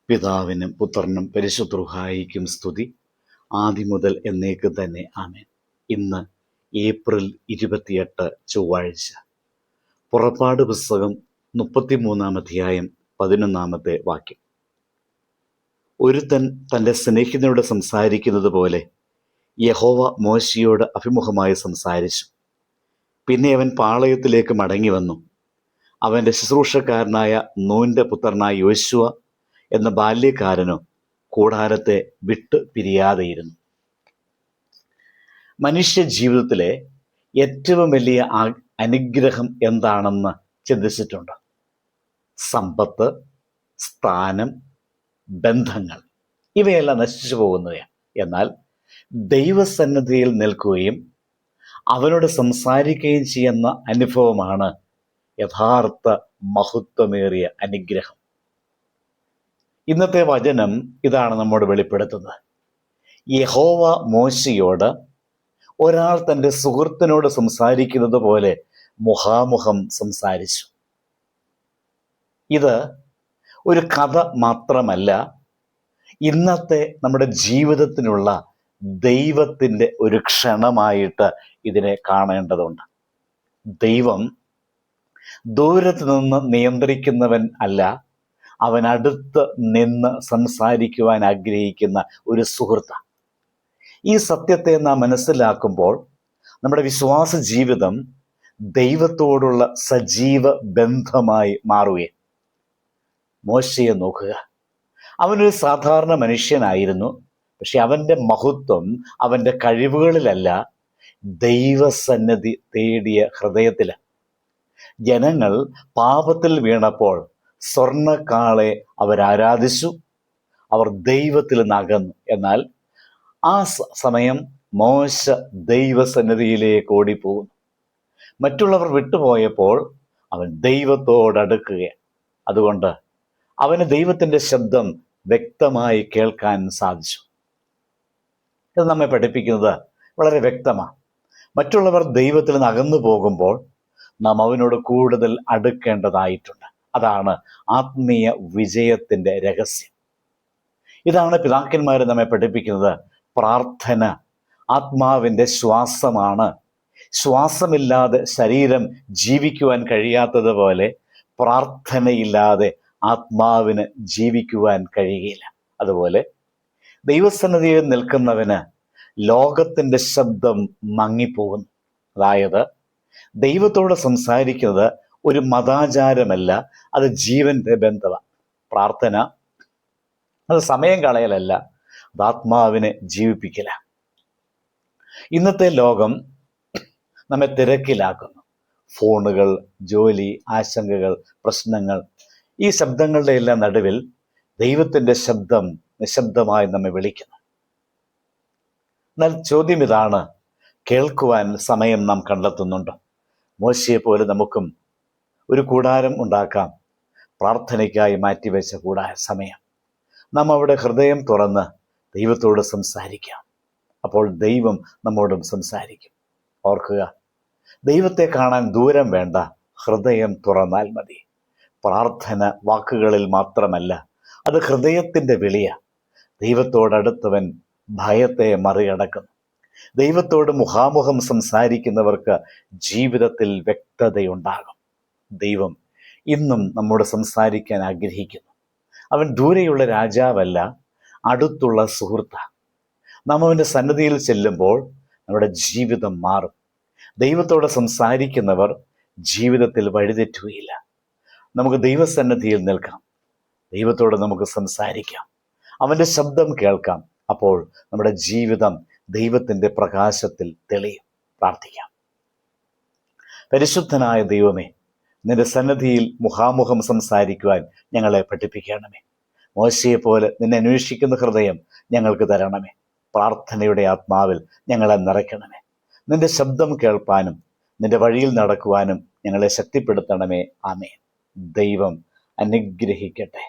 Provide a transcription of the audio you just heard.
പിതാവിനും പുത്രനും പരിശുദ്ധ റൂഹായിക്കും സ്തുതി, ആദ്യം മുതൽ എന്നേക്കും തന്നെ. ആമേൻ. ഇന്ന് ഏപ്രിൽ 28 ചൊവ്വാഴ്ച. പുറപ്പാട് പുസ്തകം 33 അധ്യായം 11 വാക്യം. ഒരുത്തൻ തൻ്റെ സ്നേഹിതനോട് സംസാരിക്കുന്നത് പോലെ യഹോവ മോശയോട് അഭിമുഖമായി സംസാരിച്ചു. പിന്നെ അവൻ പാളയത്തിലേക്ക് മടങ്ങി വന്നു. അവൻ്റെ ശുശ്രൂഷക്കാരനായ നൂൻ്റെ പുത്രനായ യോശുവ എന്ന ബാല്യക്കാരനോ കൂടാരത്തെ വിട്ടു പിരിയാതെയിരുന്നു. മനുഷ്യ ജീവിതത്തിലെ ഏറ്റവും വലിയ അനുഗ്രഹം എന്താണെന്ന് ചിന്തിച്ചിട്ടുണ്ട്? സമ്പത്ത്, സ്ഥാനം, ബന്ധങ്ങൾ, ഇവയെല്ലാം നശിച്ചു പോകുന്നവയാണ്. എന്നാൽ ദൈവസന്നിധിയിൽ നിൽക്കുകയും അവനോട് സംസാരിക്കുകയും ചെയ്യുന്ന അനുഭവമാണ് യഥാർത്ഥ മഹത്വമേറിയ അനുഗ്രഹം. ഇന്നത്തെ വചനം ഇതാണ് നമ്മോട് വെളിപ്പെടുത്തുന്നത്. യഹോവ മോശയോട് ഒരാൾ തൻ്റെ സുഹൃത്തിനോട് സംസാരിക്കുന്നത് പോലെ മുഖാമുഖം സംസാരിച്ചു. ഇത് ഒരു കഥ മാത്രമല്ല, ഇന്നത്തെ നമ്മുടെ ജീവിതത്തിനുള്ള ദൈവത്തിൻ്റെ ഒരു ക്ഷണമായിട്ട് ഇതിനെ കാണേണ്ടതുണ്ട്. ദൈവം ദൂരത്ത് നിന്ന് നിയന്ത്രിക്കുന്നവൻ അല്ല, അവൻ അടുത്ത് നിന്ന് സംസാരിക്കുവാൻ ആഗ്രഹിക്കുന്ന ഒരു സുഹൃത്താണ്. ഈ സത്യത്തെ നാം മനസ്സിലാക്കുമ്പോൾ നമ്മുടെ വിശ്വാസ ജീവിതം ദൈവത്തോടുള്ള സജീവ ബന്ധമായി മാറുകയും. മോശയെ നോക്കുക, അവനൊരു സാധാരണ മനുഷ്യനായിരുന്നു. പക്ഷെ അവൻ്റെ മഹത്വം അവൻ്റെ കഴിവുകളിലല്ല, ദൈവസന്നിധി തേടിയ ഹൃദയത്തിലാണ്. ജനങ്ങൾ പാപത്തിൽ വീണപ്പോൾ സ്വർണ്ണക്കാളെ അവരാരാധിച്ചു, അവർ ദൈവത്തിൽ നകന്നു. എന്നാൽ ആ സമയം മോശ ദൈവസന്നിധിയിലേക്ക് ഓടിപ്പോകുന്നു. മറ്റുള്ളവർ വിട്ടുപോയപ്പോൾ അവൻ ദൈവത്തോടടുക്കുകയാണ്. അതുകൊണ്ട് അവന് ദൈവത്തിൻ്റെ ശബ്ദം വ്യക്തമായി കേൾക്കാൻ സാധിച്ചു. ഇത് നമ്മെ പഠിപ്പിക്കുന്നത് വളരെ വ്യക്തമാണ്. മറ്റുള്ളവർ ദൈവത്തിൽ നിന്ന് അകന്നു പോകുമ്പോൾ നാം അവനോട് കൂടുതൽ അടുക്കേണ്ടതായിട്ടുണ്ട്. അതാണ് ആത്മീയ വിജയത്തിൻ്റെ രഹസ്യം. ഇതാണ് പിതാക്കന്മാർ നമ്മെ പഠിപ്പിക്കുന്നത്. പ്രാർത്ഥന ആത്മാവിൻ്റെ ശ്വാസമാണ്. ശ്വാസമില്ലാതെ ശരീരം ജീവിക്കുവാൻ കഴിയാത്തതുപോലെ പ്രാർത്ഥനയില്ലാതെ ആത്മാവിന് ജീവിക്കുവാൻ കഴിയുകയില്ല. അതുപോലെ ദൈവസന്നിധിയിൽ നിൽക്കുന്നവന് ലോകത്തിൻ്റെ ശബ്ദം മങ്ങിപ്പോകുന്നു. അതായത് ദൈവത്തോട് സംസാരിക്കുന്നത് ഒരു മതാചാരമല്ല, അത് ജീവന്റെ ബന്ധമാണ്. പ്രാർത്ഥന അത് സമയം കളയലല്ല, അത് ആത്മാവിനെ ജീവിപ്പിക്കല. ഇന്നത്തെ ലോകം നമ്മെ തിരക്കിലാക്കുന്നു. ഫോണുകൾ, ജോലി, ആശങ്കകൾ, പ്രശ്നങ്ങൾ, ഈ ശബ്ദങ്ങളുടെ എല്ലാം നടുവിൽ ദൈവത്തിൻ്റെ ശബ്ദം നിശബ്ദമായി നമ്മെ വിളിക്കുന്നു. എന്നാൽ ചോദ്യം ഇതാണ്, കേൾക്കുവാൻ സമയം നാം കണ്ടെത്തുന്നുണ്ടോ? മോശയെ പോലെ നമുക്കും ഒരു കൂടാരം ഉണ്ടാക്കാം, പ്രാർത്ഥനയ്ക്കായി മാറ്റിവെച്ച സമയം. നാം അവിടെ ഹൃദയം തുറന്ന് ദൈവത്തോട് സംസാരിക്കാം. അപ്പോൾ ദൈവം നമ്മോടും സംസാരിക്കും. ഓർക്കുക, ദൈവത്തെ കാണാൻ ദൂരം വേണ്ട, ഹൃദയം തുറന്നാൽ മതി. പ്രാർത്ഥന വാക്കുകളിൽ മാത്രമല്ല, അത് ഹൃദയത്തിൻ്റെ വിളിയാണ്. ദൈവത്തോടടുത്തവൻ ഭയത്തെ മറികടക്കുന്നു. ദൈവത്തോട് മുഖാമുഖം സംസാരിക്കുന്നവർക്ക് ജീവിതത്തിൽ വ്യക്തതയുണ്ടാകും. ദൈവം ഇന്നും നമ്മോട് സംസാരിക്കാൻ ആഗ്രഹിക്കുന്നു. അവൻ ദൂരെയുള്ള രാജാവല്ല, അടുത്തുള്ള സുഹൃത്താണ്. നാം അവൻ്റെ സന്നിധിയിൽ ചെല്ലുമ്പോൾ നമ്മുടെ ജീവിതം മാറും. ദൈവത്തോട് സംസാരിക്കുന്നവർ ജീവിതത്തിൽ വഴിതെറ്റുകയില്ല. നമുക്ക് ദൈവസന്നിധിയിൽ നിൽക്കാം, ദൈവത്തോട് നമുക്ക് സംസാരിക്കാം, അവൻ്റെ ശബ്ദം കേൾക്കാം. അപ്പോൾ നമ്മുടെ ജീവിതം ദൈവത്തിൻ്റെ പ്രകാശത്തിൽ തെളിയും. പ്രാർത്ഥിക്കാം. പരിശുദ്ധനായ ദൈവമേ, നിന്റെ സന്നിധിയിൽ മുഖാമുഖം സംസാരിക്കുവാൻ ഞങ്ങളെ പഠിപ്പിക്കണമേ. മോശയെ പോലെ നിന്നെ അന്വേഷിക്കുന്ന ഹൃദയം ഞങ്ങൾക്ക് തരണമേ. പ്രാർത്ഥനയുടെ ആത്മാവിൽ ഞങ്ങളെ നിറയ്ക്കണമേ. നിന്റെ ശബ്ദം കേൾപ്പാനും നിന്റെ വഴിയിൽ നടക്കുവാനും ഞങ്ങളെ ശക്തിപ്പെടുത്തണമേ. ആമേൻ. ദൈവം അനുഗ്രഹിക്കട്ടെ.